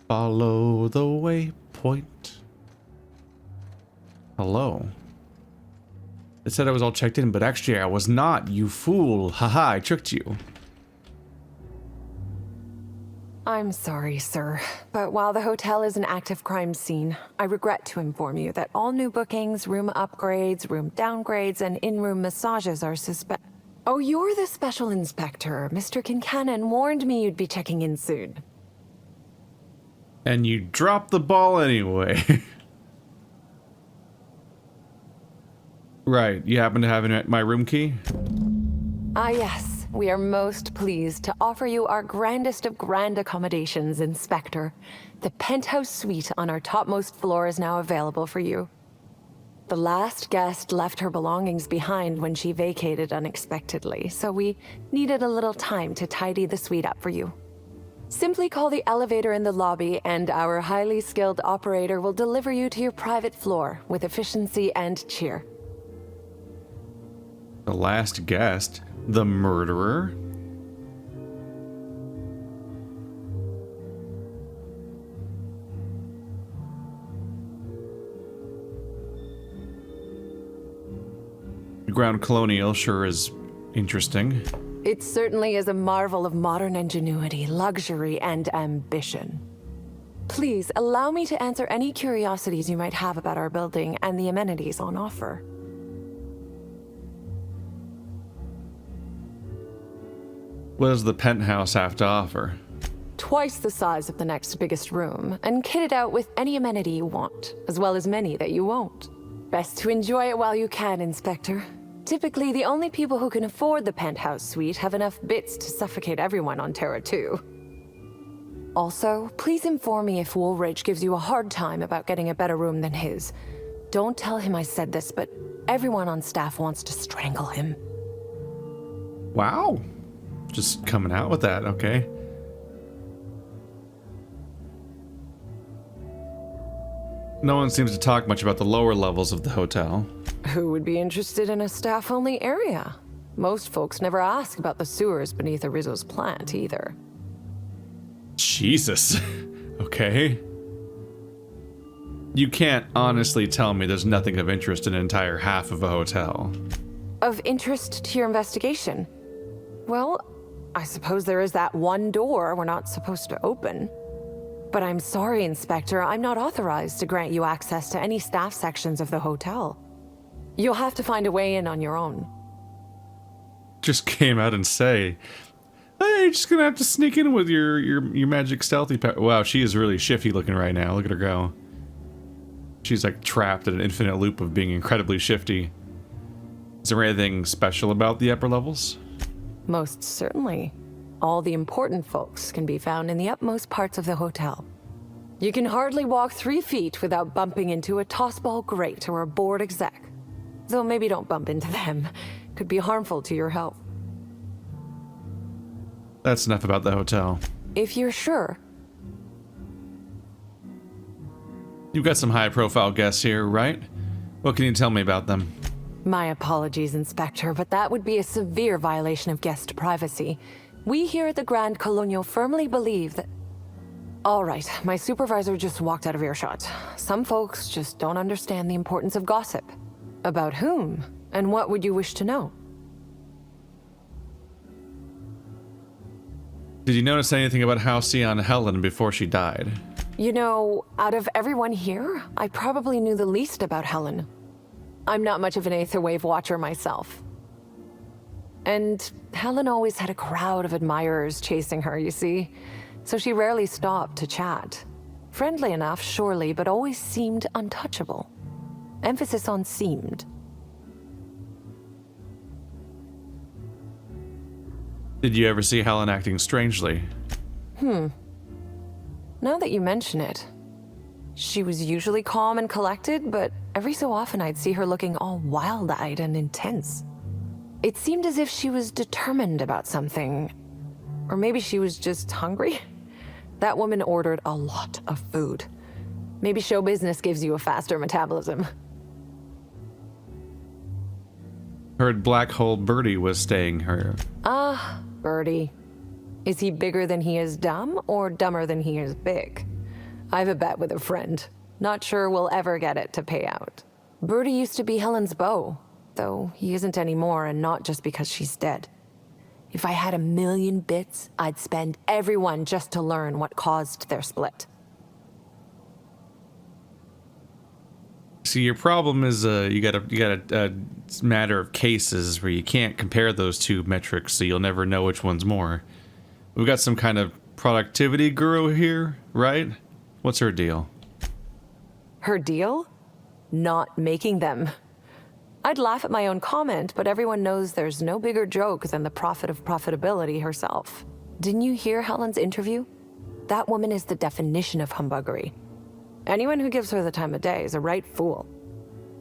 Follow the waypoint. Hello. It said I was all checked in, but actually I was not, you fool. Haha, I tricked you. I'm sorry, sir, but while the hotel is an active crime scene, I regret to inform you that all new bookings, room upgrades, room downgrades, and in-room massages are Oh, you're the special inspector. Mr. Kincannon warned me you'd be checking in soon. And you dropped the ball anyway. Right, you happen to have my room key? Ah, yes. We are most pleased to offer you our grandest of grand accommodations, Inspector. The penthouse suite on our topmost floor is now available for you. The last guest left her belongings behind when she vacated unexpectedly, so we needed a little time to tidy the suite up for you. Simply call the elevator in the lobby and our highly skilled operator will deliver you to your private floor with efficiency and cheer. The last guest? The murderer? The Ground Colonial sure is interesting. It certainly is a marvel of modern ingenuity, luxury, and ambition. Please, allow me to answer any curiosities you might have about our building and the amenities on offer. What does the penthouse have to offer? Twice the size of the next biggest room, and kitted out with any amenity you want, as well as many that you won't. Best to enjoy it while you can, Inspector. Typically, the only people who can afford the penthouse suite have enough bits to suffocate everyone on Terra 2. Also, please inform me if Woolridge gives you a hard time about getting a better room than his. Don't tell him I said this, but everyone on staff wants to strangle him. Wow. Just coming out with that, okay. No one seems to talk much about the lower levels of the hotel. Who would be interested in a staff-only area? Most folks never ask about the sewers beneath a Rizzo's plant, either. Jesus. Okay. You can't honestly tell me there's nothing of interest in an entire half of a hotel. Of interest to your investigation? Well, I suppose there is that one door we're not supposed to open. But I'm sorry, Inspector, I'm not authorized to grant you access to any staff sections of the hotel. You'll have to find a way in on your own. Just came out and say, hey, you're just gonna have to sneak in with your magic stealthy power. Wow, she is really shifty looking right now. Look at her go. She's like trapped in an infinite loop of being incredibly shifty. Is there anything special about the upper levels? Most certainly. All the important folks can be found in the upmost parts of the hotel. You can hardly walk 3 feet without bumping into a tossball grate or a bored exec. Though maybe don't bump into them. Could be harmful to your health. That's enough about the hotel. If you're sure. You've got some high-profile guests here, right? What can you tell me about them? My apologies, Inspector, but that would be a severe violation of guest privacy. We here at the Grand Colonial firmly believe that... All right, my supervisor just walked out of earshot. Some folks just don't understand the importance of gossip. About whom? And what would you wish to know? Did you notice anything about Halcyon Helen before she died? You know, out of everyone here, I probably knew the least about Helen. I'm not much of an Aetherwave watcher myself. And Helen always had a crowd of admirers chasing her, you see. So she rarely stopped to chat. Friendly enough, surely, but always seemed untouchable. Emphasis on seemed. Did you ever see Helen acting strangely? Now that you mention it, she was usually calm and collected, but every so often I'd see her looking all wild-eyed and intense. It seemed as if she was determined about something. Or maybe she was just hungry? That woman ordered a lot of food. Maybe show business gives you a faster metabolism. Heard Black Hole Birdie was staying here. Ah, Birdie. Is he bigger than he is dumb, or dumber than he is big? I have a bet with a friend. Not sure we'll ever get it to pay out. Birdie used to be Helen's beau, though he isn't anymore, and not just because she's dead. If I had 1,000,000 bits, I'd spend every one just to learn what caused their split. See, your problem is you got a matter of cases where you can't compare those two metrics, so you'll never know which one's more. We've got some kind of productivity guru here, right? What's her deal? Her deal? Not making them. I'd laugh at my own comment, but everyone knows there's no bigger joke than the prophet of profitability herself. Didn't you hear Helen's interview? That woman is the definition of humbuggery. Anyone who gives her the time of day is a right fool.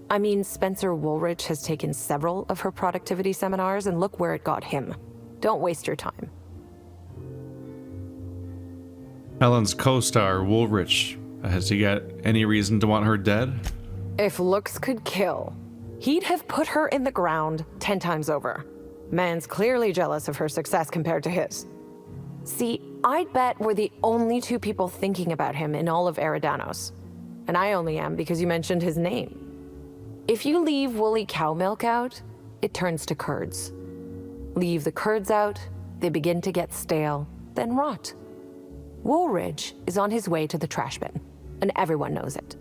I mean, Spencer Woolrich has taken several of her productivity seminars, and look where it got him. Don't waste your time. Helen's co-star, Woolrich. Has he got any reason to want her dead? If looks could kill, he'd have put her in the ground 10 times over. Man's clearly jealous of her success compared to his. See, I'd bet we're the only two people thinking about him in all of Eridanos. And I only am because you mentioned his name. If you leave woolly cow milk out, it turns to curds. Leave the curds out, they begin to get stale, then rot. Woolridge is on his way to the trash bin, and everyone knows it.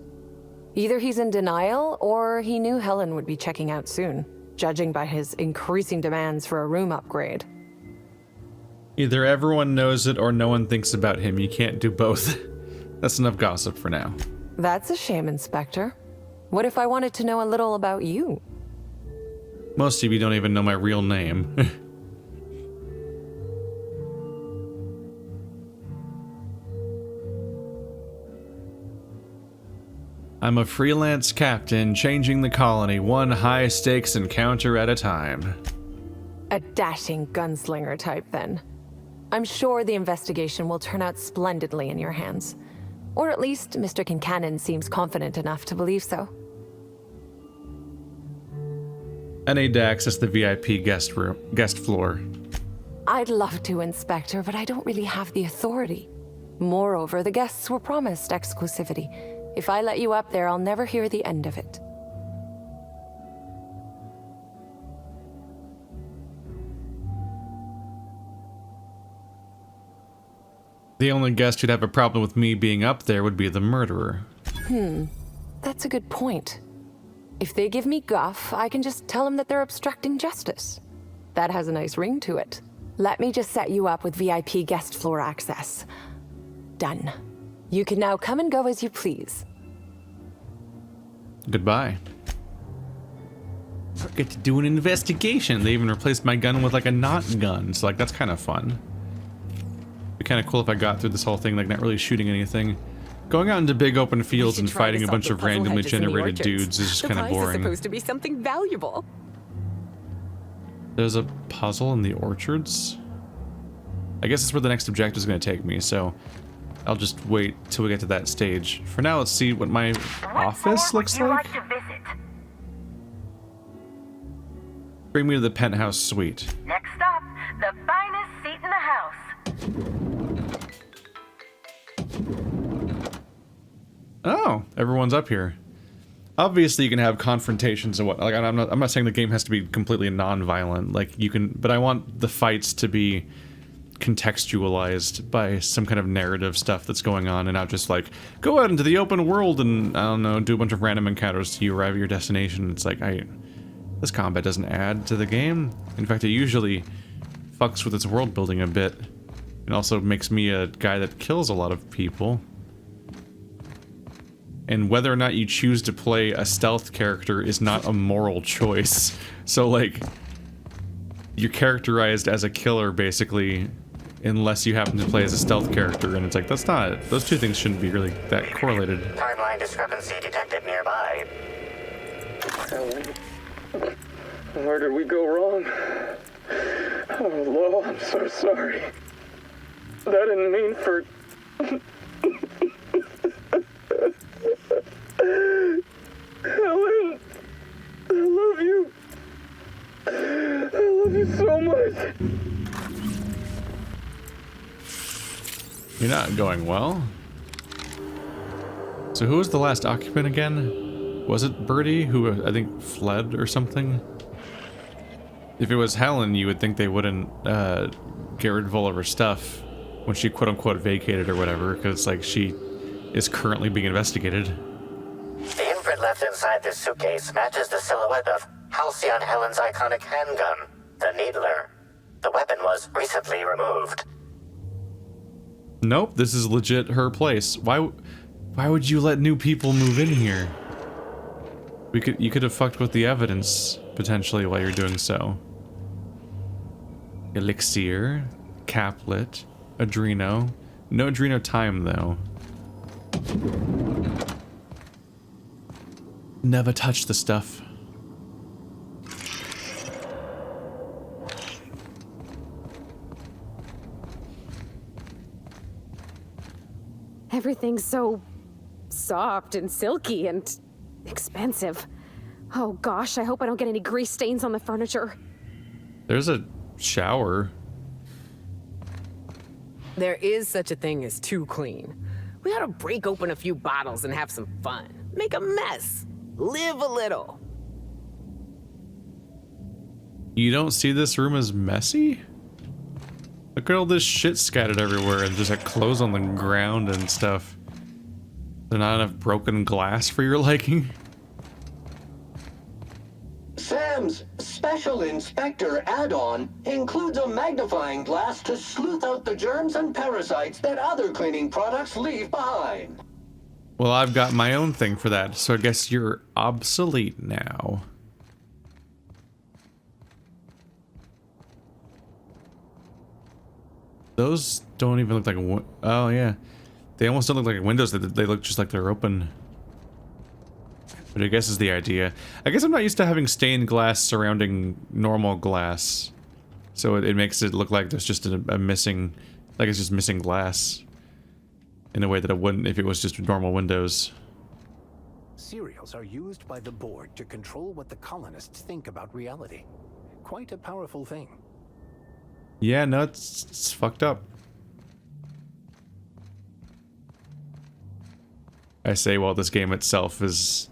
Either he's in denial, or he knew Helen would be checking out soon, judging by his increasing demands for a room upgrade. Either everyone knows it or no one thinks about him. You can't do both. That's enough gossip for now. That's a shame, Inspector. What if I wanted to know a little about you? Most of you don't even know my real name. I'm a freelance captain changing the colony one high-stakes encounter at a time. A dashing gunslinger type, then. I'm sure the investigation will turn out splendidly in your hands. Or at least Mr. Kincannon seems confident enough to believe so. I need to access the VIP guest floor. I'd love to, Inspector, but I don't really have the authority. Moreover, the guests were promised exclusivity. If I let you up there, I'll never hear the end of it. The only guest who'd have a problem with me being up there would be the murderer. That's a good point. If they give me guff, I can just tell them that they're obstructing justice. That has a nice ring to it. Let me just set you up with VIP guest floor access. Done. You can now come and go as you please. Goodbye. I get to do an investigation. They even replaced my gun with like a not gun, so like that's kind of fun. Be kind of cool if I got through this whole thing like not really shooting anything. Going out into big open fields and fighting a bunch of randomly generated dudes is just kind of boring. The prize is supposed to be something valuable. There's a puzzle in the orchards. I guess that's where the next objective is going to take me, so I'll just wait till we get to that stage. For now, let's see what my office looks like. Bring me to the penthouse suite. Next up, the finest seat in the house. Oh, everyone's up here. Obviously, you can have confrontations and what. Like, I'm not saying the game has to be completely non-violent. Like, you can, but I want the fights to be contextualized by some kind of narrative stuff that's going on, and not just like go out into the open world and I don't know, do a bunch of random encounters till you arrive at your destination. It's like this combat doesn't add to the game. In fact, it usually fucks with its world building a bit. It also makes me a guy that kills a lot of people. And whether or not you choose to play a stealth character is not a moral choice. So like, you're characterized as a killer basically, unless you happen to play as a stealth character, and it's like, that's not, those two things shouldn't be really that correlated. Timeline discrepancy detected nearby. Where did we go wrong? Oh, Lo, I'm so sorry. I didn't mean for... Helen, I love you. I love you so much. You're not going well. So who was the last occupant again? Was it Birdie, who I think fled or something? If it was Helen, you would think they wouldn't get rid of all of her stuff when she quote-unquote vacated or whatever, because like she is currently being investigated. The imprint left inside this suitcase matches the silhouette of Halcyon Helen's iconic handgun, the Needler. The weapon was recently removed. Nope, this is legit her place. Why would you let new people move in here? You could have fucked with the evidence potentially while you're doing so. Elixir, caplet, Adreno. No Adreno time though. Never touch the stuff. Everything's so soft and silky and expensive. Oh gosh, I hope I don't get any grease stains on the furniture. There's a shower. There is such a thing as too clean. We ought to break open a few bottles and have some fun. Make a mess. Live a little. You don't see this room as messy? Look at all this shit scattered everywhere and just like clothes on the ground and stuff. There's not enough broken glass for your liking? Sam's Special Inspector add-on includes a magnifying glass to sleuth out the germs and parasites that other cleaning products leave behind. Well, I've got my own thing for that, so I guess you're obsolete now. Those don't even look like oh yeah. They almost don't look like windows, they look just like they're open. But I guess is the idea. I guess I'm not used to having stained glass surrounding normal glass. So it makes it look like there's just a missing, like it's just missing glass. In a way that it wouldn't if it was just normal windows. Serials are used by the board to control what the colonists think about reality. Quite a powerful thing. Yeah, no, it's fucked up. I say, well, this game itself is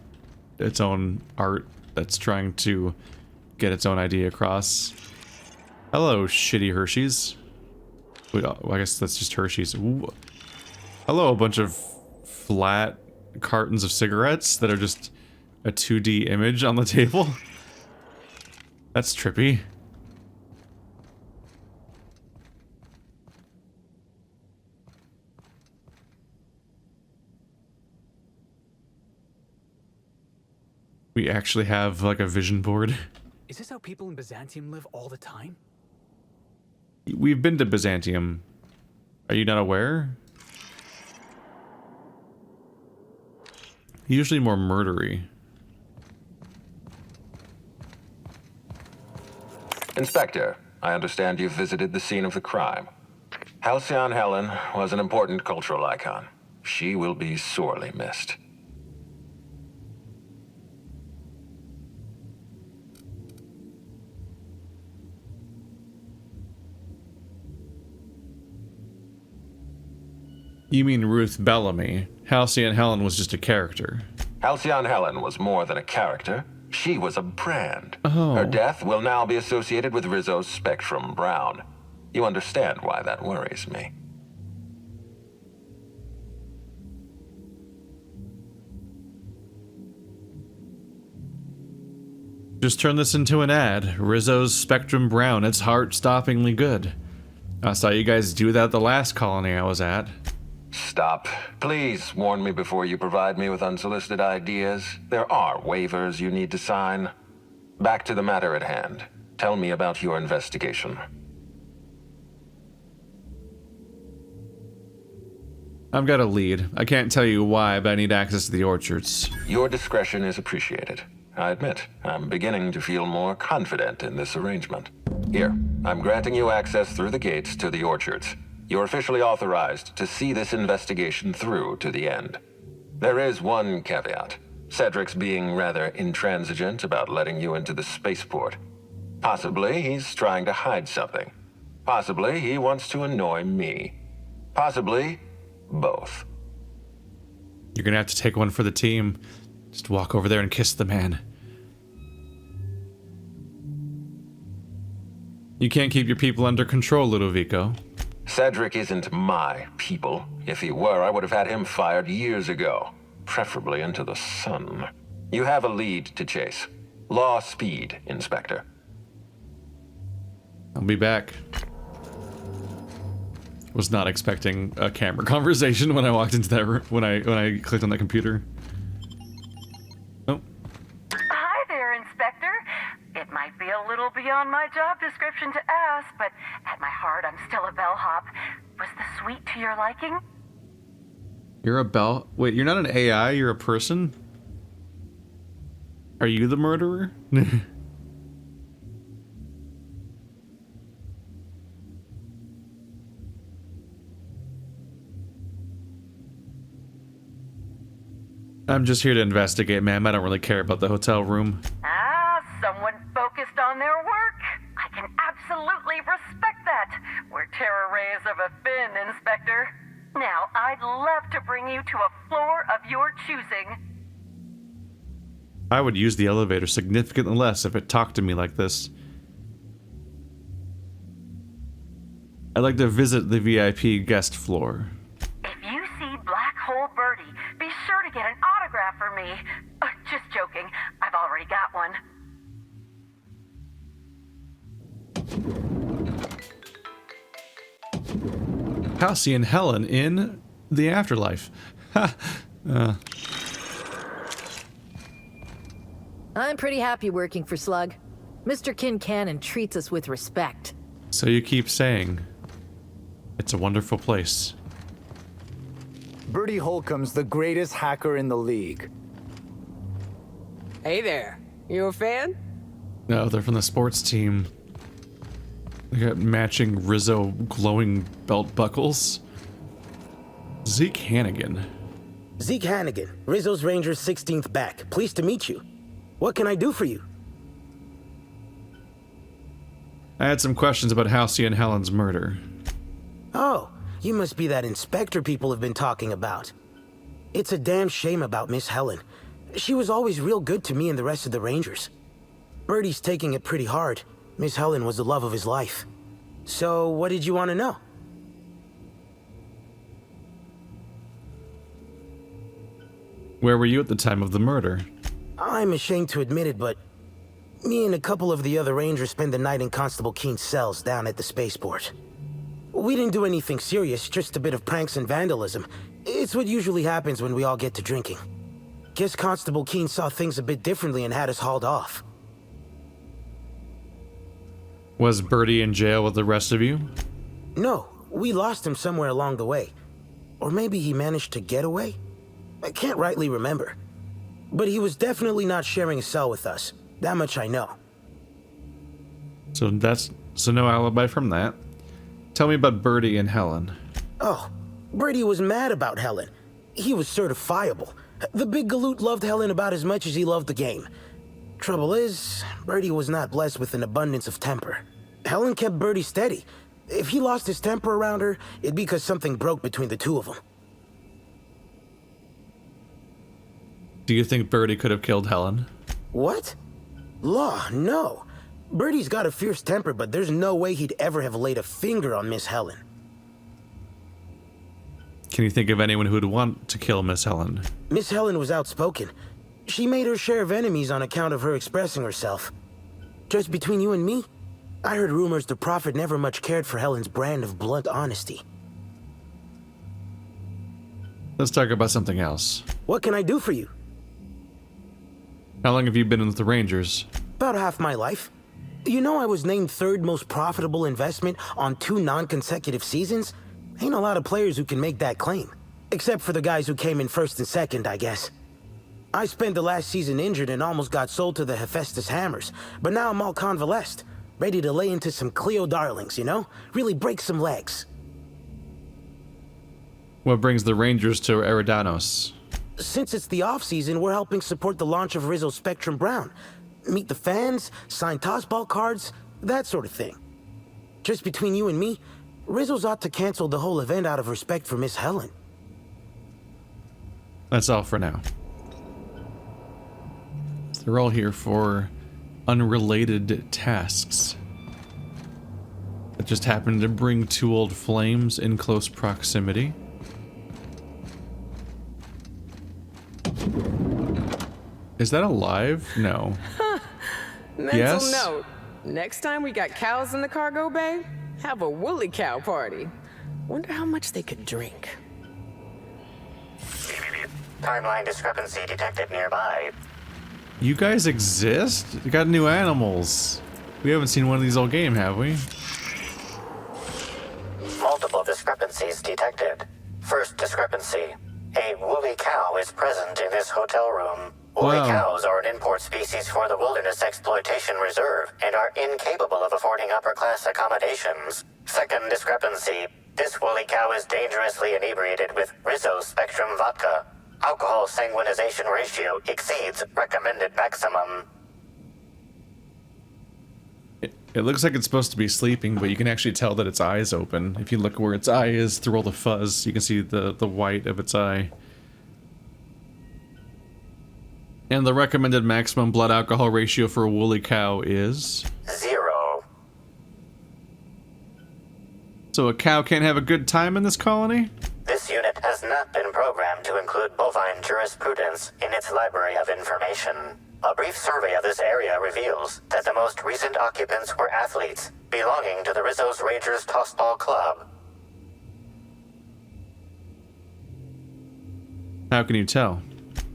its own art that's trying to get its own idea across. Hello, shitty Hershey's. Wait, well, I guess that's just Hershey's. Ooh. Hello, a bunch of flat cartons of cigarettes that are just a 2D image on the table. That's trippy. We actually have like a vision board. Is this how people in Byzantium live all the time? We've been to Byzantium. Are you not aware? Usually more murdery. Inspector, I understand you've visited the scene of the crime. Halcyon Helen was an important cultural icon. She will be sorely missed. You mean Ruth Bellamy. Halcyon Helen was just a character. Halcyon Helen was more than a character. She was a brand. Oh. Her death will now be associated with Rizzo's Spectrum Brown. You understand why that worries me. Just turn this into an ad. Rizzo's Spectrum Brown. It's heart-stoppingly good. I saw you guys do that at the last colony I was at. Stop. Please warn me before you provide me with unsolicited ideas. There are waivers you need to sign. Back to the matter at hand. Tell me about your investigation. I've got a lead. I can't tell you why, but I need access to the orchards. Your discretion is appreciated. I admit, I'm beginning to feel more confident in this arrangement. Here, I'm granting you access through the gates to the orchards. You're officially authorized to see this investigation through to the end. There is one caveat. Cedric's being rather intransigent about letting you into the spaceport. Possibly he's trying to hide something. Possibly he wants to annoy me. Possibly both. You're gonna have to take one for the team. Just walk over there and kiss the man. You can't keep your people under control, Ludovico. Cedric isn't my people. If he were, I would have had him fired years ago. Preferably into the sun. You have a lead to chase. Law speed, Inspector. I'll be back. Was not expecting a camera conversation when I walked into that room, when I clicked on that computer. Oh. Hi there, Inspector. It might be a little beyond my job description to ask, but at my heart, I'm still a bellhop. Was the suite to your liking? You're a bell... Wait, you're not an AI, you're a person? Are you the murderer? I'm just here to investigate, ma'am. I don't really care about the hotel room. Someone focused on their work. I can absolutely respect that. We're terror rays of a fin, Inspector. Now, I'd love to bring you to a floor of your choosing. I would use the elevator significantly less if it talked to me like this. I'd like to visit the VIP guest floor. If you see Black Hole Birdie, be sure to get an autograph for me. Just joking. I've already got one. Halcyon Helen in the afterlife. I'm pretty happy working for Slug. Mr. Kincannon treats us with respect. So you keep saying. It's a wonderful place. Bertie Holcomb's the greatest hacker in the league. Hey there. You a fan? No, they're from the sports team. They got matching Rizzo glowing belt buckles. Zeke Hannigan. Zeke Hannigan, Rizzo's Rangers 16th back. Pleased to meet you. What can I do for you? I had some questions about Halcyon Helen's murder. Oh, you must be that inspector people have been talking about. It's a damn shame about Miss Helen. She was always real good to me and the rest of the Rangers. Bertie's taking it pretty hard. Miss Helen was the love of his life. So, what did you want to know? Where were you at the time of the murder? I'm ashamed to admit it, but me and a couple of the other Rangers spent the night in Constable Keen's cells down at the spaceport. We didn't do anything serious, just a bit of pranks and vandalism. It's what usually happens when we all get to drinking. Guess Constable Keen saw things a bit differently and had us hauled off. Was Bertie in jail with the rest of you? No, we lost him somewhere along the way. Or maybe he managed to get away? I can't rightly remember. But he was definitely not sharing a cell with us. That much I know. So no alibi from that. Tell me about Bertie and Helen. Oh, Bertie was mad about Helen. He was certifiable. The big galoot loved Helen about as much as he loved the game. Trouble is, Bertie was not blessed with an abundance of temper. Helen kept Bertie steady. If he lost his temper around her, it'd be because something broke between the two of them. Do you think Bertie could have killed Helen? What? Law, no. Bertie's got a fierce temper, but there's no way he'd ever have laid a finger on Miss Helen. Can you think of anyone who'd want to kill Miss Helen? Miss Helen was outspoken. She made her share of enemies on account of her expressing herself. Just between you and me, I heard rumors the Prophet never much cared for Helen's brand of blunt honesty. Let's talk about something else. What can I do for you? How long have you been with the Rangers? About half my life. You know I was named third most profitable investment on 2 non-consecutive seasons? Ain't a lot of players who can make that claim. Except for the guys who came in first and second, I guess. I spent the last season injured and almost got sold to the Hephaestus Hammers, but now I'm all convalesced, ready to lay into some Cleo darlings, you know? Really break some legs. What brings the Rangers to Eridanos? Since it's the off-season, we're helping support the launch of Rizzo's Spectrum Brown. Meet the fans, sign tossball cards, that sort of thing. Just between you and me, Rizzo's ought to cancel the whole event out of respect for Miss Helen. That's all for now. They're all here for unrelated tasks that just happen to bring two old flames in close proximity. Is that alive? No. Mental Yes? note. Next time we got cows in the cargo bay, have a woolly cow party. Wonder how much they could drink. Timeline discrepancy detected nearby. You guys exist? You got new animals. We haven't seen one of these all game, have we? Multiple discrepancies detected. First discrepancy. A woolly cow is present in this hotel room. Woolly cows are an import species for the Wilderness Exploitation Reserve and are incapable of affording upper-class accommodations. Second discrepancy. This woolly cow is dangerously inebriated with Rizzo Spectrum vodka. Alcohol sanguinization ratio exceeds recommended maximum. It looks like it's supposed to be sleeping, but you can actually tell that its eye is open. If you look where its eye is through all the fuzz, you can see the white of its eye. And the recommended maximum blood alcohol ratio for a woolly cow is 0. So a cow can't have a good time in this colony? This unit has not been programmed to include bovine jurisprudence in its library of information. A brief survey of this area reveals that the most recent occupants were athletes belonging to the Rizzo's Rangers Tossball Club. How can you tell?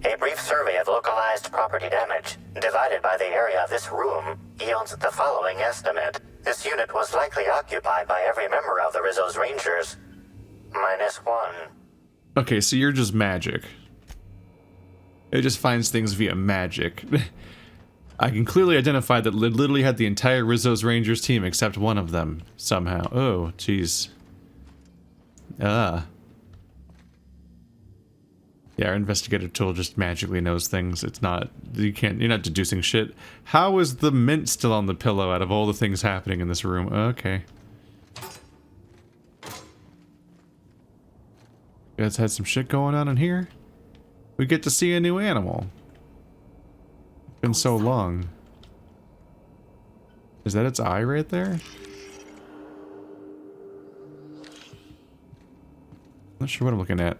A brief survey of localized property damage, divided by the area of this room, yields the following estimate. This unit was likely occupied by every member of the Rizzo's Rangers. -1. Okay, so you're just magic. It just finds things via magic. I can clearly identify that it literally had the entire Rizzo's Rangers team except one of them, somehow. Oh, jeez. Yeah, our investigator tool just magically knows things. It's not, you're not deducing shit. How is the mint still on the pillow out of all the things happening in this room? Okay. You guys had some shit going on in here? We get to see a new animal. Been so long. Is that its eye right there? Not sure what I'm looking at.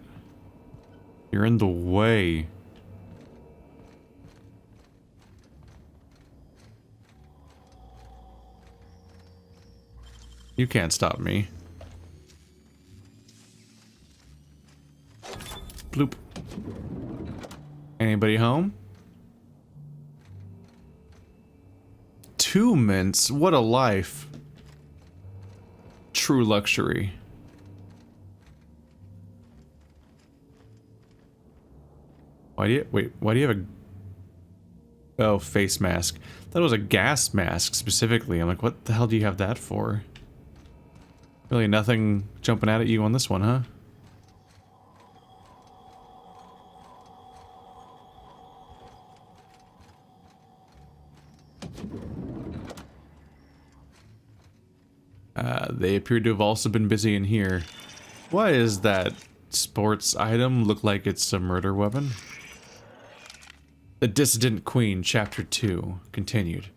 You're in the way. You can't stop me. Bloop. Anybody home? 2 mints? What a life. True luxury. Why do you have a... Oh, face mask. That was a gas mask, specifically. I'm like, what the hell do you have that for? Really nothing jumping out at you on this one, huh? They appear to have also been busy in here. Why is that sports item look like it's a murder weapon? The Dissident Queen, Chapter 2, continued.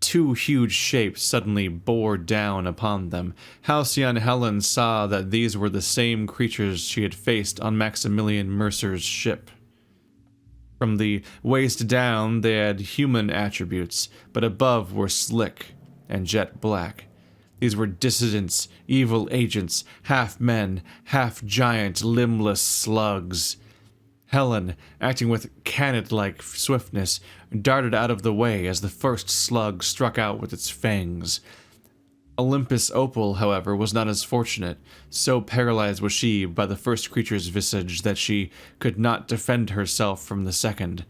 2 huge shapes suddenly bore down upon them. Halcyon Helen saw that these were the same creatures she had faced on Maximilian Mercer's ship. From the waist down, they had human attributes, but above were slick and jet black. These were dissidents, evil agents, half men, half giant, limbless slugs. Helen, acting with Canid-like swiftness, darted out of the way as the first slug struck out with its fangs. Olympus Opal, however, was not as fortunate. So paralyzed was she by the first creature's visage that she could not defend herself from the second.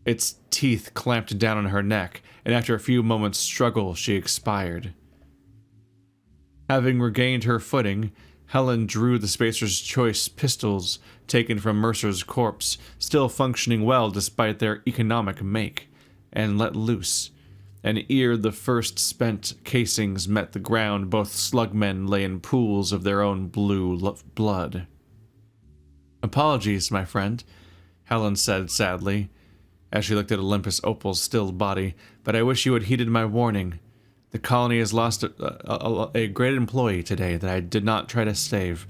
Its teeth clamped down on her neck, and after a few moments' struggle, she expired. Having regained her footing, Helen drew the Spacer's choice pistols taken from Mercer's corpse, still functioning well despite their economic make, and let loose. And ere the first spent casings met the ground, both slugmen lay in pools of their own blue blood. Apologies, my friend, Helen said sadly, as she looked at Olympus Opal's still body, but I wish you had heeded my warning. The colony has lost a great employee today that I did not try to save.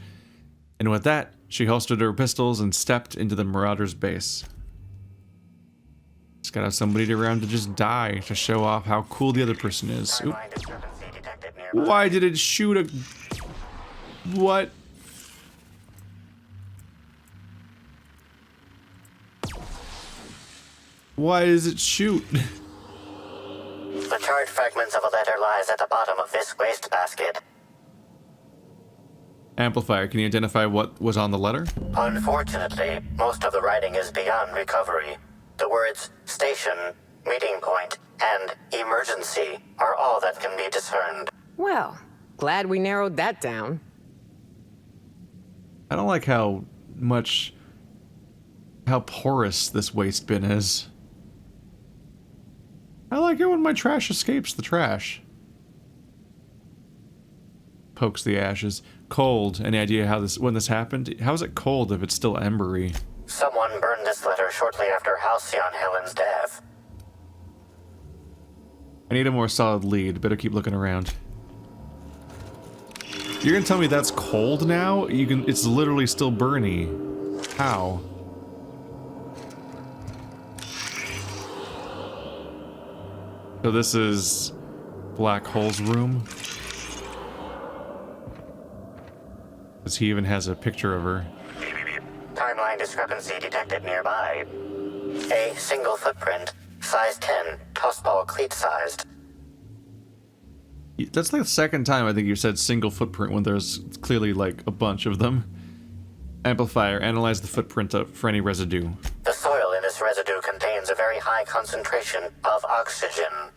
And with that, she holstered her pistols and stepped into the Marauder's base. Just gotta have somebody around to just die to show off how cool the other person is. Oop. Why did it shoot a... What? Why does it shoot? The charred fragments of a letter lies at the bottom of this wastebasket. Amplifier, can you identify what was on the letter? Unfortunately, most of the writing is beyond recovery. The words station, meeting point, and emergency are all that can be discerned. Well, glad we narrowed that down. I don't like how porous this waste bin is. I like it when my trash escapes the trash. Pokes the ashes. Cold. Any idea when this happened? How is it cold if it's still embery? Someone burned this letter shortly after Halcyon Helen's death. I need a more solid lead. Better keep looking around. You're gonna tell me that's cold now? It's literally still burny. How? So this is Black Hole's room. Because he even has a picture of her. Timeline discrepancy detected nearby. A single footprint, size 10, tossball cleat sized. That's like the second time I think you said single footprint when there's clearly like a bunch of them. Amplifier, analyze the footprint for any residue. The soil in this residue contains a very high concentration of oxygen.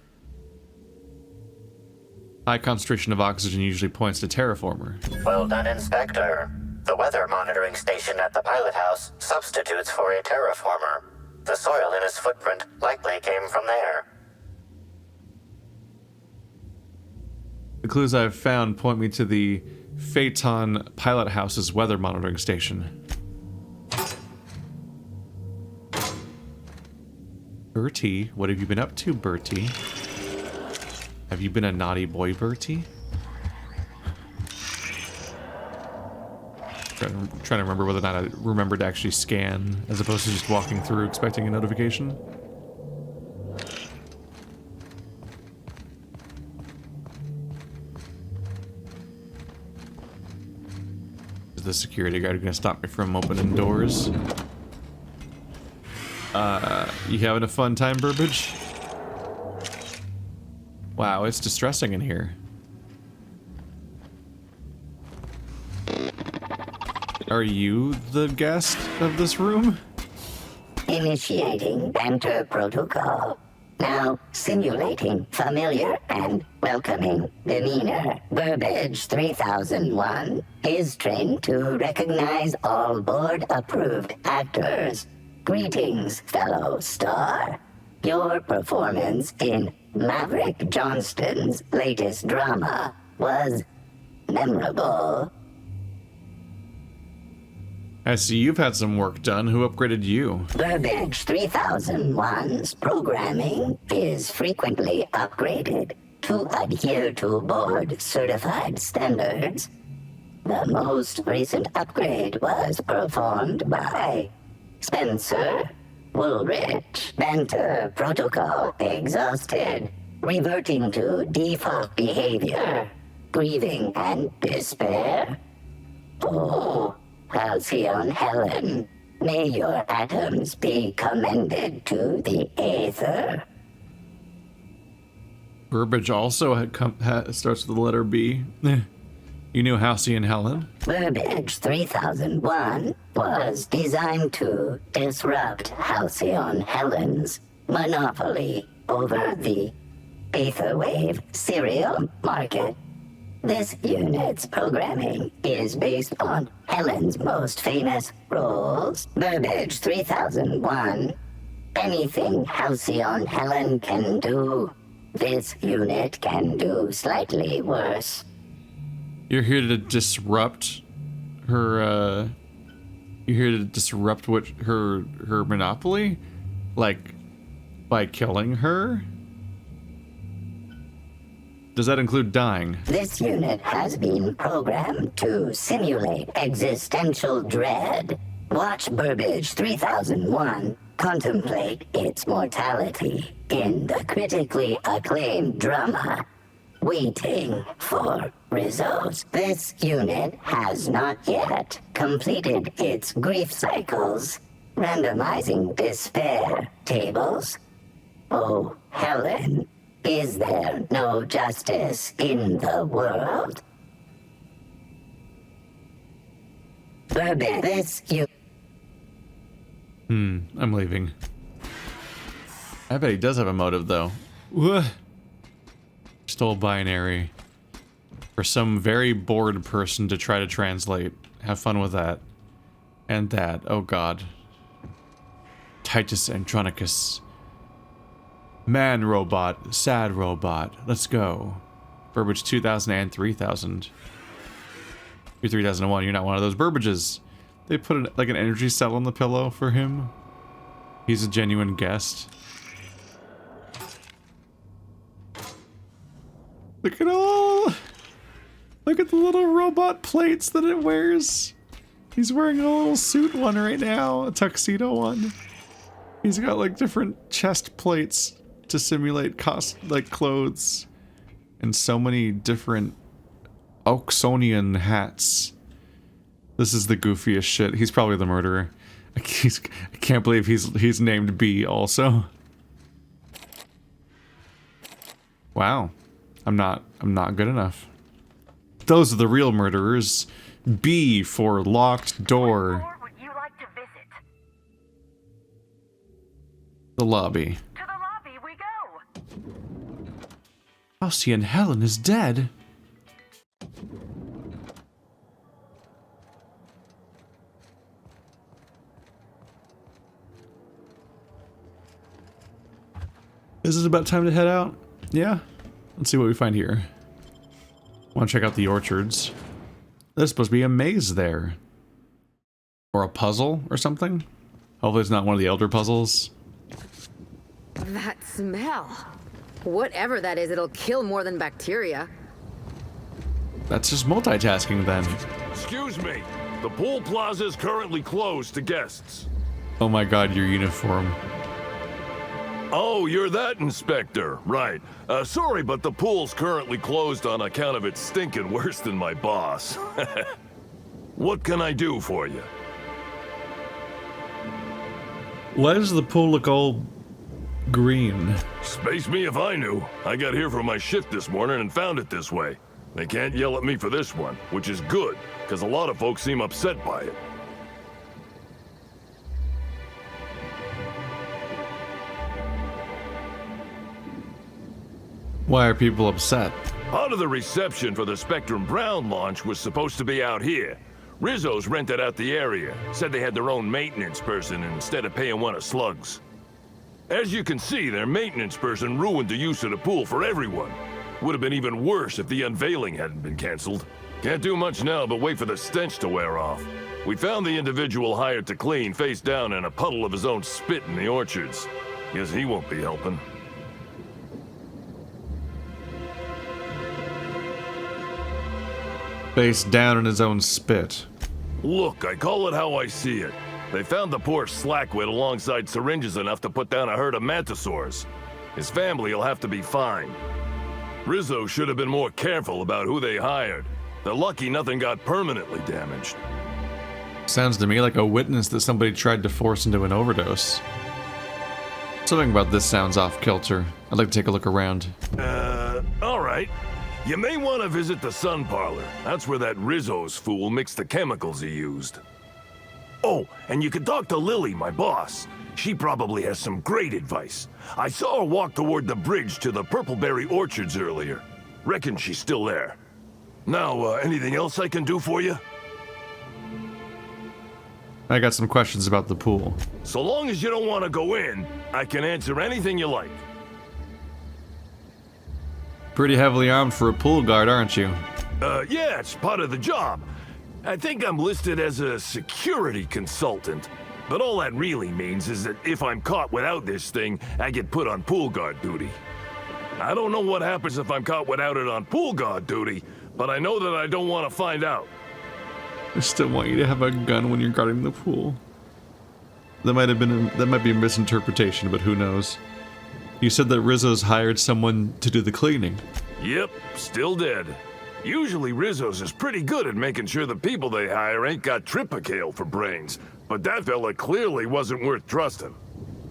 High concentration of oxygen usually points to terraformer. Well done, Inspector. The weather monitoring station at the pilot house substitutes for a terraformer. The soil in his footprint likely came from there. The clues I've found point me to the Phaeton pilot house's weather monitoring station. Bertie, what have you been up to, Bertie? Have you been a naughty boy, Bertie? Trying to remember whether or not I remembered to actually scan, as opposed to just walking through expecting a notification. Is the security guard gonna stop me from opening doors? You having a fun time, Burbage? Wow, it's distressing in here. Are you the guest of this room? Initiating enter protocol. Now simulating familiar and welcoming demeanor. Burbage-3001 is trained to recognize all board-approved actors. Greetings, fellow star. Your performance in Maverick Johnston's latest drama was memorable. I see you've had some work done. Who upgraded you? Burbage-3001's programming is frequently upgraded to adhere to board-certified standards. The most recent upgrade was performed by Spencer Woolrich. Banter protocol exhausted, reverting to default behavior, grieving and despair. Oh, Halcyon Helen, may your atoms be commended to the aether. Burbage also starts with the letter B. You knew Halcyon Helen? Burbage-3001 was designed to disrupt Halcyon Helen's monopoly over the Aetherwave serial market. This unit's programming is based on Helen's most famous roles. Burbage-3001. Anything Halcyon Helen can do, this unit can do slightly worse. You're here to disrupt her You're here to disrupt what her monopoly? Like, by killing her? Does that include dying? This unit has been programmed to simulate existential dread. Watch Burbage-3001 contemplate its mortality in the critically acclaimed drama, Waiting for Rizzo's. This unit has not yet completed its grief cycles, randomizing despair tables. Oh, Helen, is there no justice in the world? Burbage, this you... I'm leaving. I bet he does have a motive, though. Stole binary. For some very bored person to try to translate. Have fun with that. And that. Oh god. Titus Andronicus. Man robot. Sad robot. Let's go. Burbage 2000 and 3000. You're 3001. You're not one of those Burbages. They put like an energy cell on the pillow for him. He's a genuine guest. Look at all. Look at the little robot plates that it wears. He's wearing a little suit one right now, a tuxedo one. He's got like different chest plates to simulate clothes, and so many different Oxonian hats. This is the goofiest shit. He's probably the murderer. I can't believe he's named B also. Wow. I'm not good enough. Those are the real murderers. B for locked door. What floor would you like to visit? The lobby. To the lobby we go. Halcyon Helen is dead. Is it about time to head out? Yeah. Let's see what we find here. Want to check out the orchards. There's supposed to be a maze there. Or a puzzle or something. Hopefully it's not one of the elder puzzles. That smell. Whatever that is, it'll kill more than bacteria. That's just multitasking then. Excuse me. The pool plaza is currently closed to guests. Oh my god, your uniform. Oh, you're that inspector. Right. Sorry, but the pool's currently closed on account of it stinking worse than my boss. What can I do for you? Why does the pool look all green? Space me if I knew. I got here for my shift this morning and found it this way. They can't yell at me for this one, which is good, because a lot of folks seem upset by it. Why are people upset? Part of the reception for the Spectrum Brown launch was supposed to be out here. Rizzo's rented out the area, said they had their own maintenance person instead of paying one of Slug's. As you can see, their maintenance person ruined the use of the pool for everyone. Would have been even worse if the unveiling hadn't been canceled. Can't do much now but wait for the stench to wear off. We found the individual hired to clean face down in a puddle of his own spit in the orchards. Guess he won't be helping. Face down in his own spit. Look, I call it how I see it. They found the poor slackwit alongside syringes enough to put down a herd of mantisaurs. His family will have to be fined. Rizzo should have been more careful about who they hired. They're lucky nothing got permanently damaged. Sounds to me like a witness that somebody tried to force into an overdose. Something about this sounds off kilter. I'd like to take a look around. Alright. You may want to visit the Sun Parlor. That's where that Rizzo's fool mixed the chemicals he used. Oh, and you could talk to Lily, my boss. She probably has some great advice. I saw her walk toward the bridge to the Purpleberry Orchards earlier. Reckon she's still there. Now, anything else I can do for you? I got some questions about the pool. So long as you don't want to go in, I can answer anything you like. Pretty heavily armed for a pool guard, aren't you? Yeah, it's part of the job. I think I'm listed as a security consultant. But all that really means is that if I'm caught without this thing, I get put on pool guard duty. I don't know what happens if I'm caught without it on pool guard duty, but I know that I don't want to find out. I still want you to have a gun when you're guarding the pool. That might be a misinterpretation, but who knows? You said that Rizzo's hired someone to do the cleaning. Yep, still dead. Usually Rizzo's is pretty good at making sure the people they hire ain't got tripicale for brains, but that fella clearly wasn't worth trusting.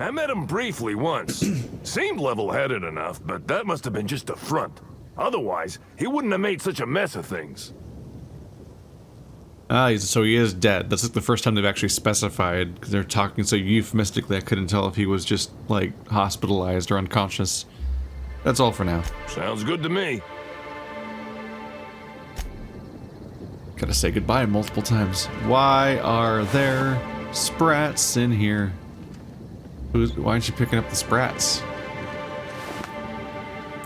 I met him briefly once. Seemed level-headed enough, but that must have been just a front. Otherwise, he wouldn't have made such a mess of things. Ah, so he is dead. That's like the first time they've actually specified, because they're talking so euphemistically I couldn't tell if he was just, like, hospitalized or unconscious. That's all for now. Sounds good to me. Gotta say goodbye multiple times. Why are there sprats in here? Why aren't you picking up the sprats?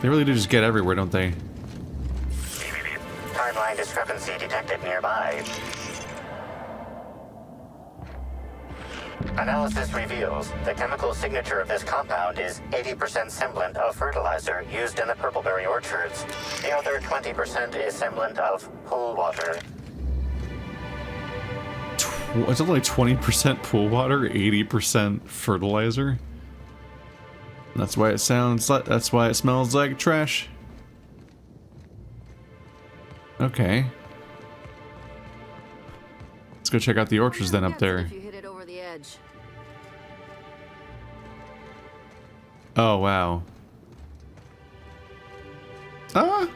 They really do just get everywhere, don't they? Timeline discrepancy detected nearby. Analysis reveals the chemical signature of this compound is 80% semblant of fertilizer used in the purpleberry orchards. The other 20% is semblant of pool water. It's only 20% pool water, 80% fertilizer. That's why it sounds like. That's why it smells like trash. Okay. Let's go check out the orchards then up there. If you hit it over the edge. Oh wow. I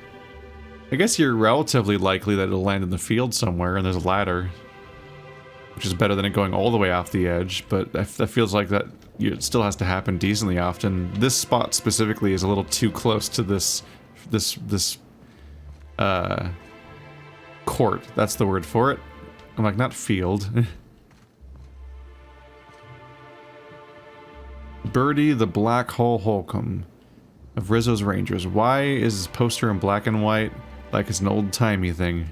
guess you're relatively likely that it'll land in the field somewhere, and there's a ladder, which is better than it going all the way off the edge. But that feels like that it still has to happen decently often. This spot specifically is a little too close to this court. That's the word for it. I'm like, not field. Birdie the Black Hole Holcomb of Rizzo's Rangers. Why is his poster in black and white like it's an old-timey thing?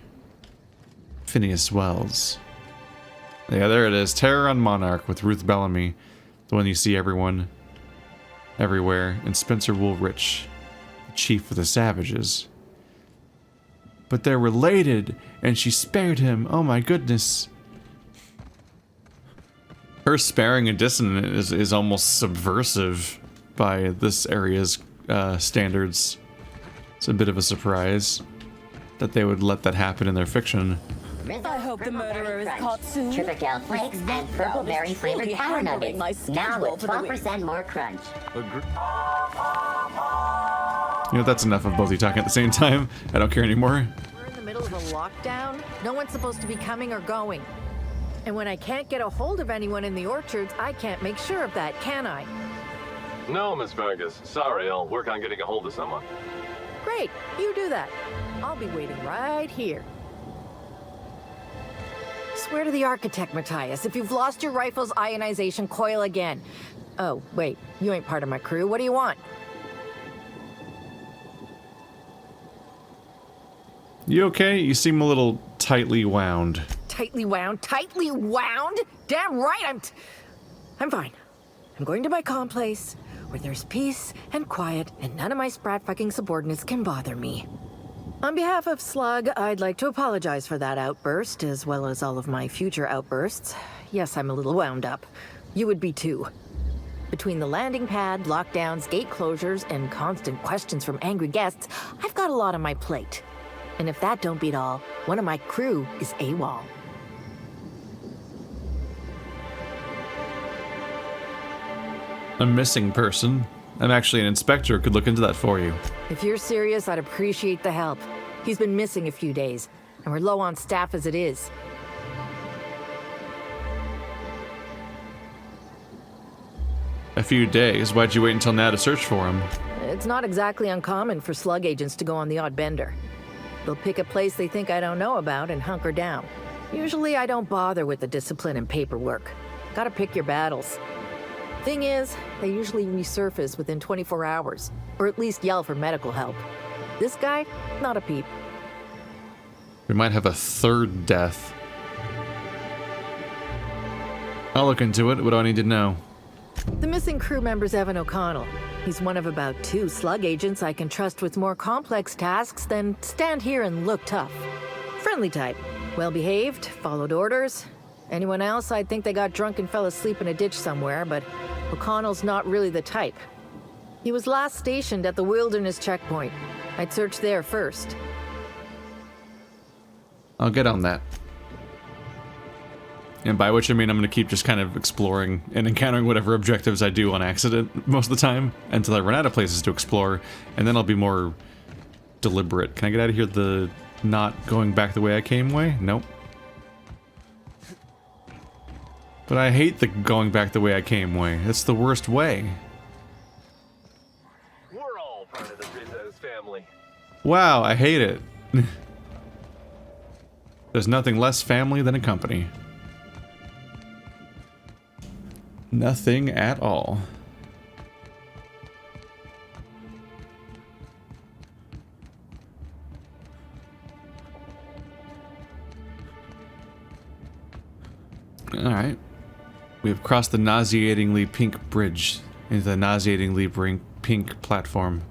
Phineas Wells. Yeah, there it is. Terror on Monarch with Ruth Bellamy. The one you see everywhere. And Spencer Woolrich, the chief of the Savages. But they're related, and she spared him. Oh my goodness. Her sparing a dissonant is almost subversive by this area's standards. It's a bit of a surprise that they would let that happen in their fiction. I hope the murderer is caught soon. Tripicale flakes and purpleberry flavored power nuggets. Now with 12% more crunch. You know, that's enough of both of you talking at the same time. I don't care anymore. We're in the middle of a lockdown. No one's supposed to be coming or going. And when I can't get a hold of anyone in the orchards, I can't make sure of that, can I? No, Miss Vargas. Sorry, I'll work on getting a hold of someone. Great, you do that. I'll be waiting right here. Swear to the architect, Matthias, if you've lost your rifle's ionization coil again. Oh, wait, you ain't part of my crew. What do you want? You okay? You seem a little tightly wound. Tightly wound? Tightly wound? Damn right, I'm fine. I'm going to my calm place, where there's peace and quiet, and none of my sprat fucking subordinates can bother me. On behalf of Slug, I'd like to apologize for that outburst, as well as all of my future outbursts. Yes, I'm a little wound up. You would be too. Between the landing pad, lockdowns, gate closures, and constant questions from angry guests, I've got a lot on my plate. And if that don't beat all, one of my crew is AWOL. A missing person? I'm actually an inspector who could look into that for you. If you're serious, I'd appreciate the help. He's been missing a few days, and we're low on staff as it is. A few days? Why'd you wait until now to search for him? It's not exactly uncommon for slug agents to go on the odd bender. They'll pick a place they think I don't know about and hunker down. Usually I don't bother with the discipline and paperwork. Gotta pick your battles. Thing is, they usually resurface within 24 hours, or at least yell for medical help. This guy, not a peep. We might have a third death I'll look into it. What do I need to know? The missing crew member's Evan O'Connell. He's one of about 2 slug agents I can trust with more complex tasks than stand here and look tough. Friendly type. Well-behaved, followed orders. Anyone else, I'd think they got drunk and fell asleep in a ditch somewhere, but O'Connell's not really the type. He was last stationed at the Wilderness checkpoint. I'd search there first. I'll get on that. And by which I mean I'm going to keep just kind of exploring and encountering whatever objectives I do on accident most of the time until I run out of places to explore, and then I'll be more deliberate. Can I get out of here the not going back the way I came way? Nope. But I hate the going back the way I came way. It's the worst way. We're all part of the Rizzo's family. Wow, I hate it. There's nothing less family than a company. Nothing at all. Alright. We have crossed the nauseatingly pink bridge into the nauseatingly pink platform.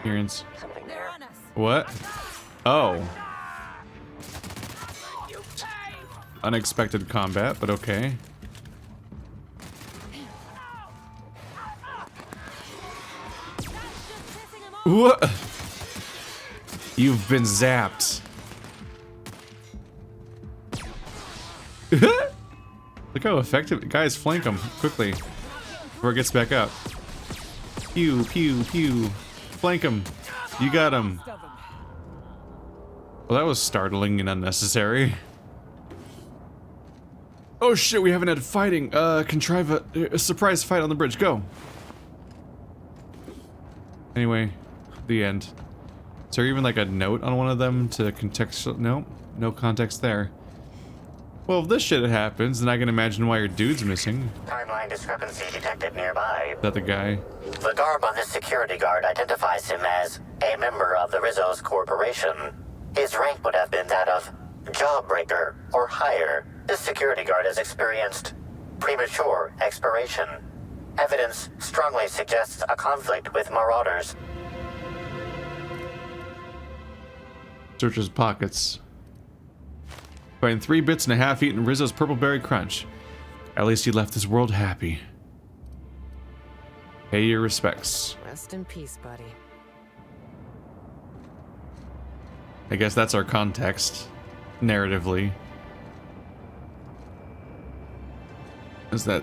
Appearance. What? Oh. Unexpected combat, but okay. What? You've been zapped. Look how effective. Guys, flank him quickly before it gets back up. Pew, pew, pew. Flank him. You got him. Well, that was startling and unnecessary. Oh shit, we haven't had fighting. Contrive a surprise fight on the bridge. Go. Anyway, the end. Is there even like a note on one of them to contextual? No, no context there. Well, if this shit happens, then I can imagine why your dude's missing. Timeline discrepancy detected nearby. Is that the guy? The garb on this security guard identifies him as a member of the Rizzo's corporation. His rank would have been that of jawbreaker or higher. This security guard has experienced premature expiration. Evidence strongly suggests a conflict with marauders. Search his pockets. Find 3 bits and a half eaten Rizzo's purple berry crunch. At least he left this world happy. Pay your respects. Rest in peace, buddy. I guess that's our context, narratively. Is that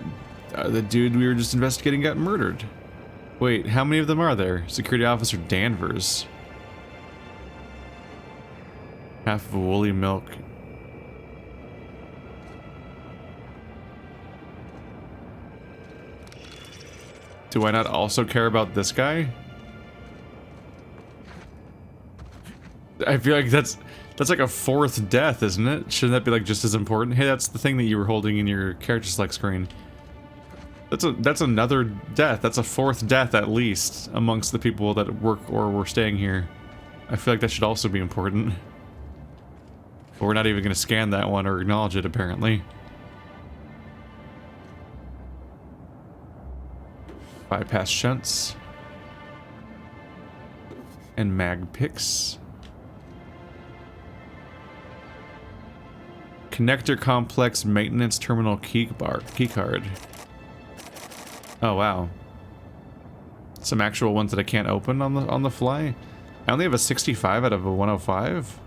the dude we were just investigating got murdered? Wait, how many of them are there? Security Officer Danvers. Half of a woolly milk. Do I not also care about this guy? I feel like that's like a 4th death, isn't it? Shouldn't that be like just as important? Hey, that's the thing that you were holding in your character select screen. That's another death. That's a 4th death at least amongst the people that work or were staying here. I feel like that should also be important. But we're not even going to scan that one or acknowledge it, apparently. Bypass shunts. And mag picks. Connector complex maintenance terminal key card. Oh wow. Some actual ones that I can't open on the fly. I only have a 65 out of a 105.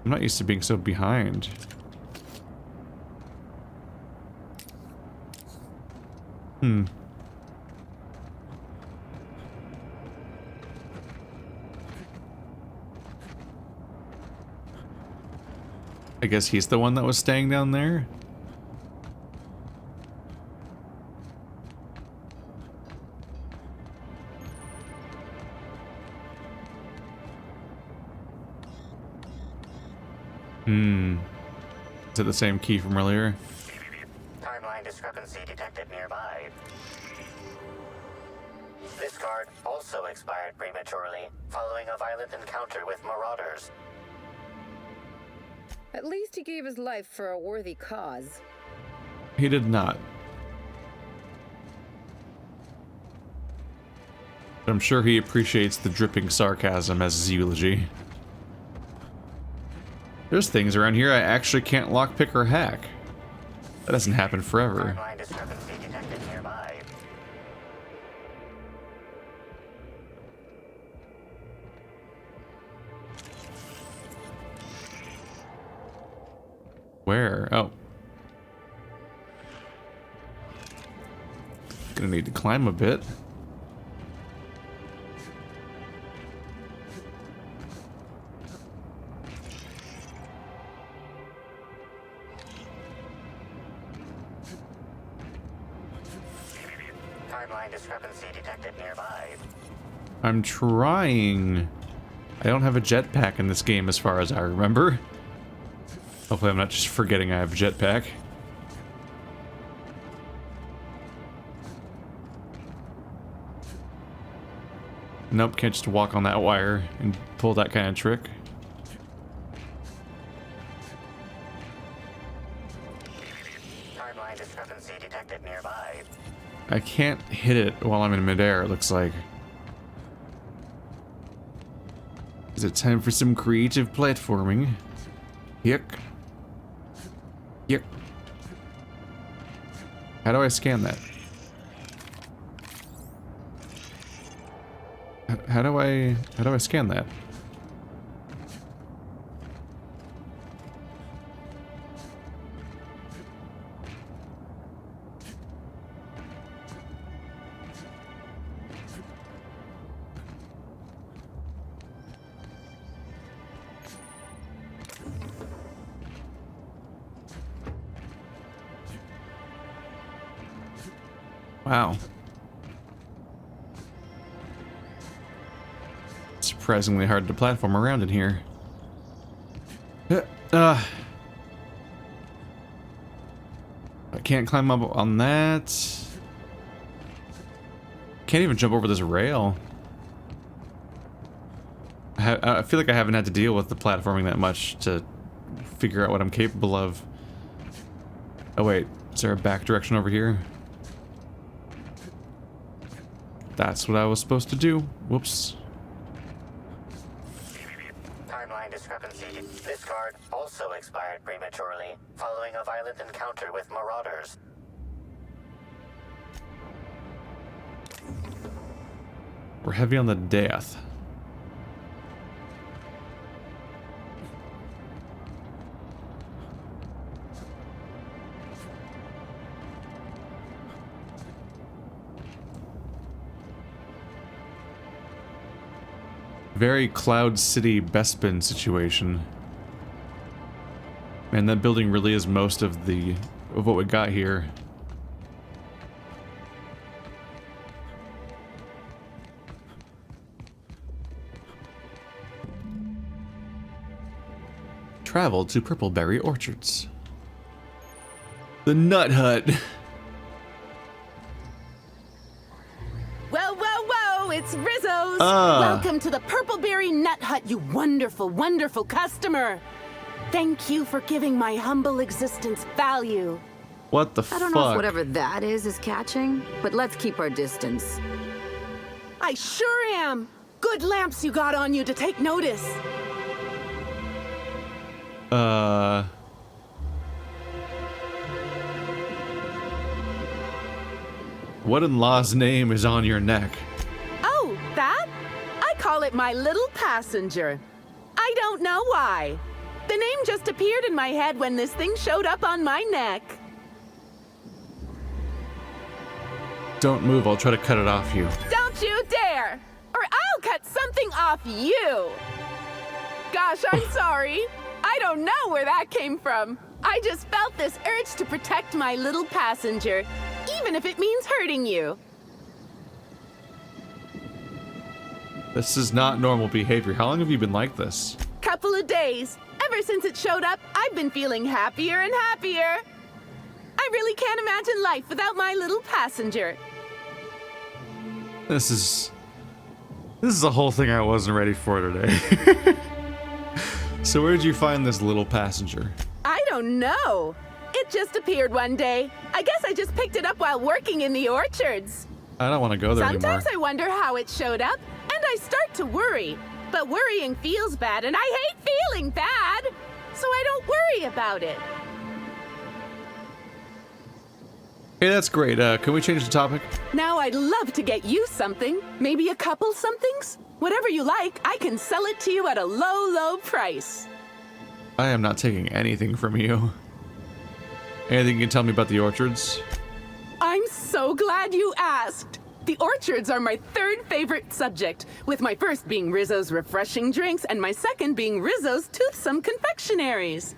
I'm not used to being so behind. I guess he's the one that was staying down there. Is it the same key from earlier? Timeline discrepancy detected nearby. This card also expired prematurely, following a violent encounter with marauders. At least he gave his life for a worthy cause. He did not. But I'm sure he appreciates the dripping sarcasm as his eulogy. There's things around here I actually can't lockpick or hack. That doesn't happen forever. Timeline discrepancy detected nearby. Where? Oh. Gonna need to climb a bit. Timeline discrepancy detected nearby. I'm trying. I don't have a jetpack in this game as far as I remember. Hopefully I'm not just forgetting I have a jetpack. Nope, can't just walk on that wire and pull that kind of trick. Timeline discrepancy detected nearby. I can't hit it while I'm in midair, it looks like. Is it time for some creative platforming? Yuck. Yuck. How do I scan that? How do I scan that? Wow. Surprisingly hard to platform around in here. I can't climb up on that. Can't even jump over this rail. I feel like I haven't had to deal with the platforming that much to figure out what I'm capable of. Oh wait, is there a back direction over here? That's what I was supposed to do. Whoops. Timeline discrepancy. This card also expired prematurely, following a violent encounter with marauders. We're heavy on the death. Very Cloud City Bespin situation. Man, that building really is most of what we got here. Travel to Purpleberry Orchards. The Nut Hut. It's Rizzo's! Welcome to the Purpleberry Nut Hut, you wonderful, wonderful customer! Thank you for giving my humble existence value. What the fuck? I don't know if whatever that is catching, but let's keep our distance. I sure am! Good lamps you got on you to take notice. What in law's name is on your neck? Oh, that? I call it my little passenger. I don't know why. The name just appeared in my head when this thing showed up on my neck. Don't move, I'll try to cut it off you. Don't you dare! Or I'll cut something off you! Gosh, I'm sorry. I don't know where that came from. I just felt this urge to protect my little passenger, even if it means hurting you. This is not normal behavior. How long have you been like this? Couple of days. Ever since it showed up, I've been feeling happier and happier. I really can't imagine life without my little passenger. This is a whole thing I wasn't ready for today. So where'd you find this little passenger? I don't know. It just appeared one day. I guess I just picked it up while working in the orchards. I don't want to go there anymore. Sometimes I wonder how it showed up, and I start to worry. But worrying feels bad, and I hate feeling bad. So I don't worry about it. Hey, that's great. Can we change the topic? Now I'd love to get you something. Maybe a couple somethings? Whatever you like, I can sell it to you at a low, low price. I am not taking anything from you. Anything you can tell me about the orchards? I'm so glad you asked. The orchards are my third favorite subject, with my first being Rizzo's refreshing drinks and my second being Rizzo's toothsome confectionaries.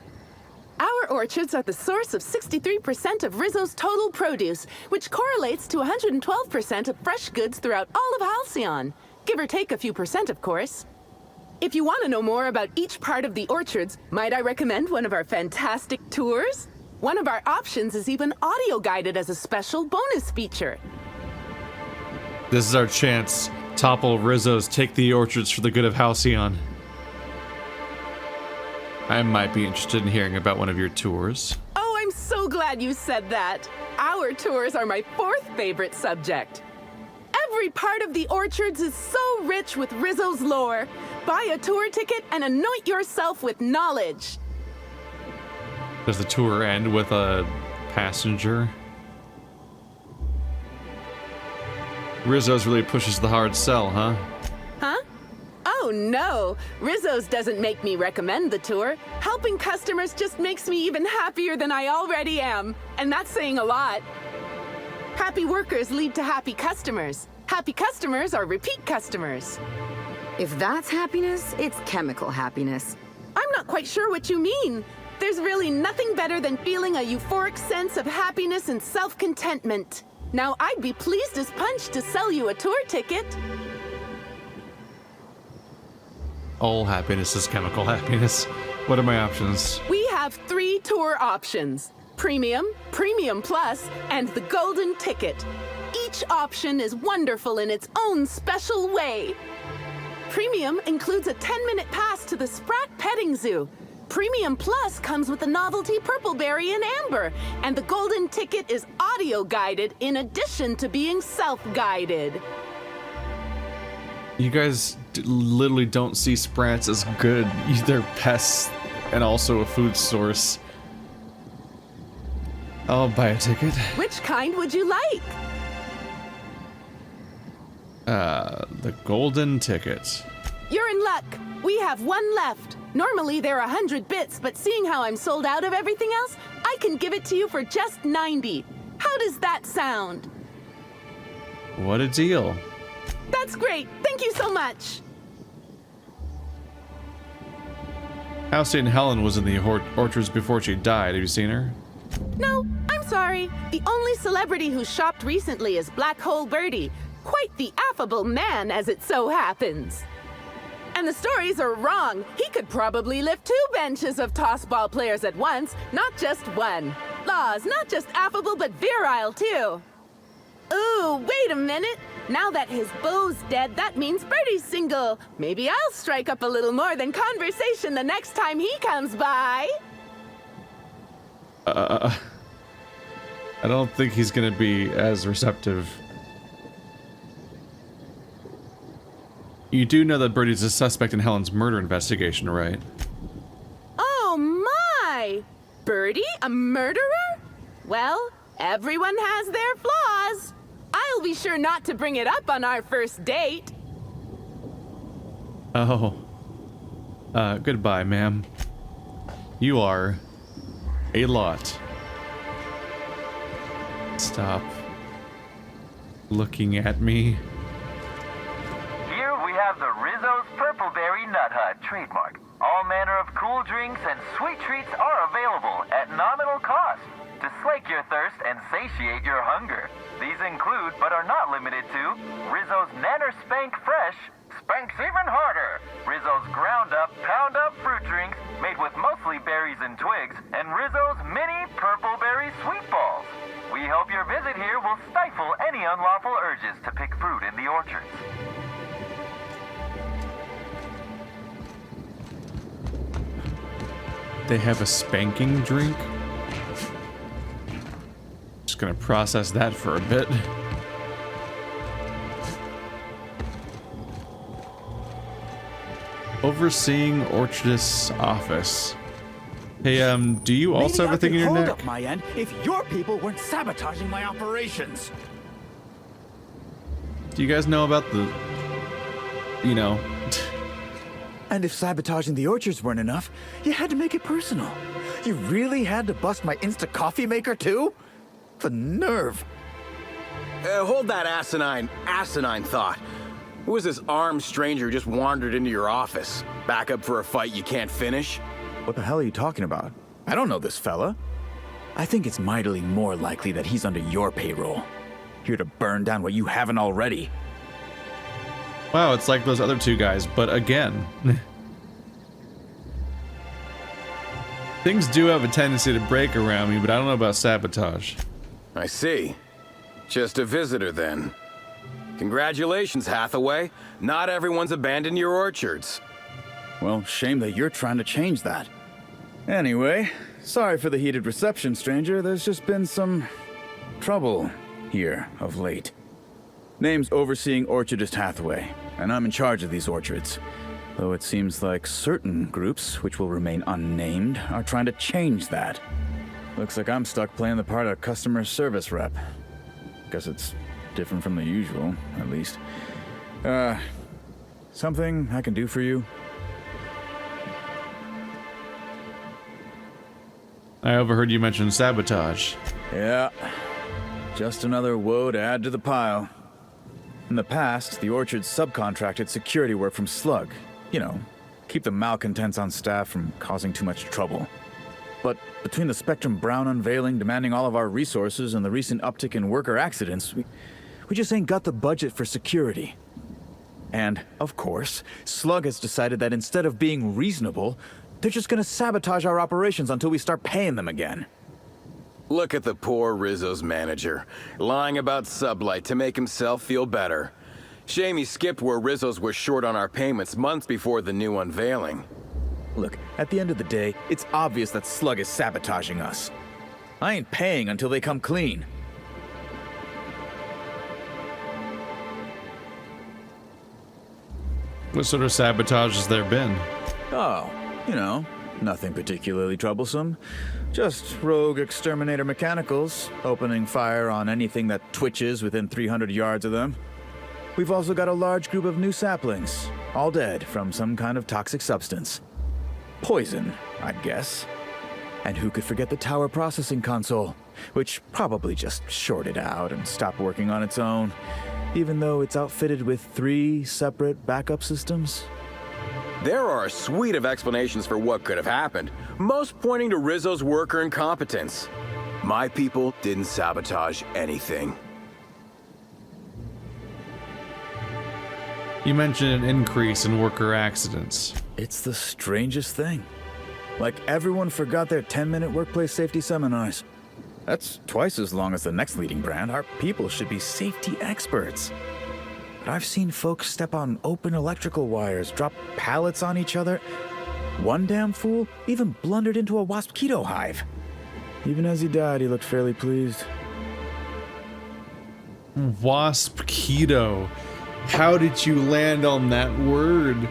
Our orchards are the source of 63% of Rizzo's total produce, which correlates to 112% of fresh goods throughout all of Halcyon. Give or take a few percent, of course. If you want to know more about each part of the orchards, might I recommend one of our fantastic tours? One of our options is even audio-guided as a special bonus feature. This is our chance. Topple Rizzo's Take the Orchards for the Good of Halcyon. I might be interested in hearing about one of your tours. Oh, I'm so glad you said that. Our tours are my fourth favorite subject. Every part of the orchards is so rich with Rizzo's lore. Buy a tour ticket and anoint yourself with knowledge. Does the tour end with a passenger? Rizzo's really pushes the hard sell, huh? Huh? Oh no, Rizzo's doesn't make me recommend the tour. Helping customers just makes me even happier than I already am. And that's saying a lot. Happy workers lead to happy customers. Happy customers are repeat customers. If that's happiness, it's chemical happiness. I'm not quite sure what you mean. There's really nothing better than feeling a euphoric sense of happiness and self-contentment. Now, I'd be pleased as punch to sell you a tour ticket. All happiness is chemical happiness. What are my options? We have 3 tour options. Premium, Premium Plus, and the Golden Ticket. Each option is wonderful in its own special way. Premium includes a 10-minute pass to the Sprat Petting Zoo. Premium Plus comes with the novelty Purpleberry and Amber, and the Golden Ticket is audio-guided in addition to being self-guided. You guys literally don't see Sprats as good. They're pests and also a food source. I'll buy a ticket. Which kind would you like? The Golden Ticket. You're in luck. We have 1 left. Normally they're 100 bits, but seeing how I'm sold out of everything else, I can give it to you for just 90. How does that sound? What a deal. That's great. Thank you so much. Halcyon Helen was in the orchards before she died. Have you seen her? No, I'm sorry. The only celebrity who shopped recently is Black Hole Birdie. Quite the affable man, as it so happens. And the stories are wrong. He could probably lift 2 benches of tossball players at once, not just one. Laws, not just affable, but virile, too. Ooh, wait a minute. Now that his beau's dead, that means Birdie's single. Maybe I'll strike up a little more than conversation the next time he comes by. I don't think he's gonna be as receptive. You do know that Birdie's a suspect in Helen's murder investigation, right? Oh my! Birdie, a murderer? Well, everyone has their flaws. I'll be sure not to bring it up on our first date. Oh. Goodbye, ma'am. You are a lot. Stop looking at me. Here we have the Rizzo's Purpleberry Nut Hut trademark. All manner of cool drinks and sweet treats are available at nominal cost to slake your thirst and satiate your hunger. These include, but are not limited to, Rizzo's Nanner Spank Fresh, Spanks Even Harder, Rizzo's Ground Up, Pound Up fruit drinks made with mostly berries and twigs, and Rizzo's Mini Purpleberry Sweet Balls. We hope your visit here will stifle any unlawful urges to pick fruit in the orchards. They have a spanking drink? Just gonna process that for a bit. Overseeing orchardist's office. Hey, do you also have a thing in your neck? Up my end if your people weren't sabotaging my operations. Do you guys know about the, you know? And if sabotaging the orchards weren't enough, you had to make it personal. You really had to bust my Insta coffee maker too? The nerve. Hold that asinine thought. Who was this armed stranger who just wandered into your office? Back up for a fight you can't finish? What the hell are you talking about? I don't know this fella. I think it's mightily more likely that he's under your payroll. Here to burn down what you haven't already. Wow, it's like those other two guys, but again. Things do have a tendency to break around me, but I don't know about sabotage. I see. Just a visitor then. Congratulations, Hathaway. Not everyone's abandoned your orchards. Well, shame that you're trying to change that. Anyway, sorry for the heated reception, stranger. There's just been some trouble here of late. Name's Overseeing Orchardist Hathaway, and I'm in charge of these orchards. Though it seems like certain groups, which will remain unnamed, are trying to change that. Looks like I'm stuck playing the part of customer service rep. Guess it's different from the usual, at least. Something I can do for you? I overheard you mention sabotage. Yeah. Just another woe to add to the pile. In the past, the orchard subcontracted security work from Slug. You know, keep the malcontents on staff from causing too much trouble. But between the Spectrum Brown unveiling demanding all of our resources and the recent uptick in worker accidents, we just ain't got the budget for security. And, of course, Slug has decided that instead of being reasonable, they're just gonna sabotage our operations until we start paying them again. Look at the poor Rizzo's manager, lying about Sublight to make himself feel better. Shame he skipped where Rizzo's were short on our payments months before the new unveiling. Look, at the end of the day, it's obvious that Slug is sabotaging us. I ain't paying until they come clean. What sort of sabotage has there been? Oh, you know, nothing particularly troublesome. Just rogue exterminator mechanicals, opening fire on anything that twitches within 300 yards of them. We've also got a large group of new saplings, all dead from some kind of toxic substance. Poison, I'd guess. And who could forget the tower processing console, which probably just shorted out and stopped working on its own, even though it's outfitted with 3 separate backup systems? There are a suite of explanations for what could have happened, most pointing to Rizzo's worker incompetence. My people didn't sabotage anything. You mentioned an increase in worker accidents. It's the strangest thing. Like everyone forgot their 10-minute workplace safety seminars. That's twice as long as the next leading brand. Our people should be safety experts. But I've seen folks step on open electrical wires, drop pallets on each other. One damn fool even blundered into a wasp-keto hive. Even as he died, he looked fairly pleased. Wasp-keto. How did you land on that word?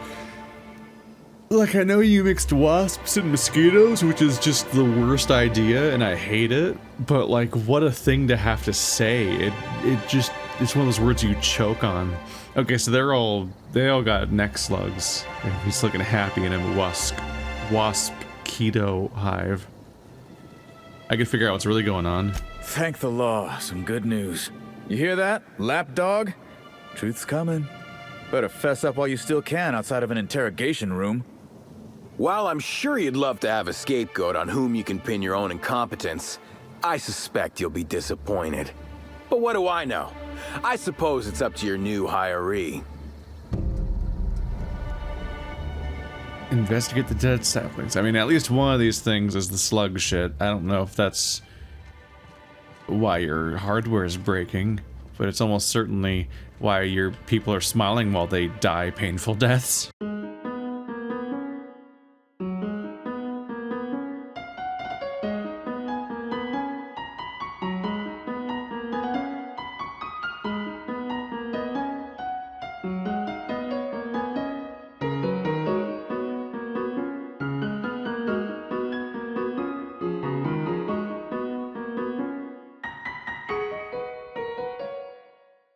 Like, I know you mixed wasps and mosquitoes, which is just the worst idea, and I hate it. But, like, what a thing to have to say. It's one of those words you choke on. Okay, so they all got neck slugs. He's looking happy in a wasp-keto hive. I can figure out what's really going on. Thank the law, some good news. You hear that, lapdog? Truth's coming. Better fess up while you still can outside of an interrogation room. While I'm sure you'd love to have a scapegoat on whom you can pin your own incompetence, I suspect you'll be disappointed. But what do I know? I suppose it's up to your new hiree. Investigate the dead saplings. I mean, at least one of these things is the slug shit. I don't know if that's why your hardware is breaking. but it's almost certainly why your people are smiling while they die painful deaths.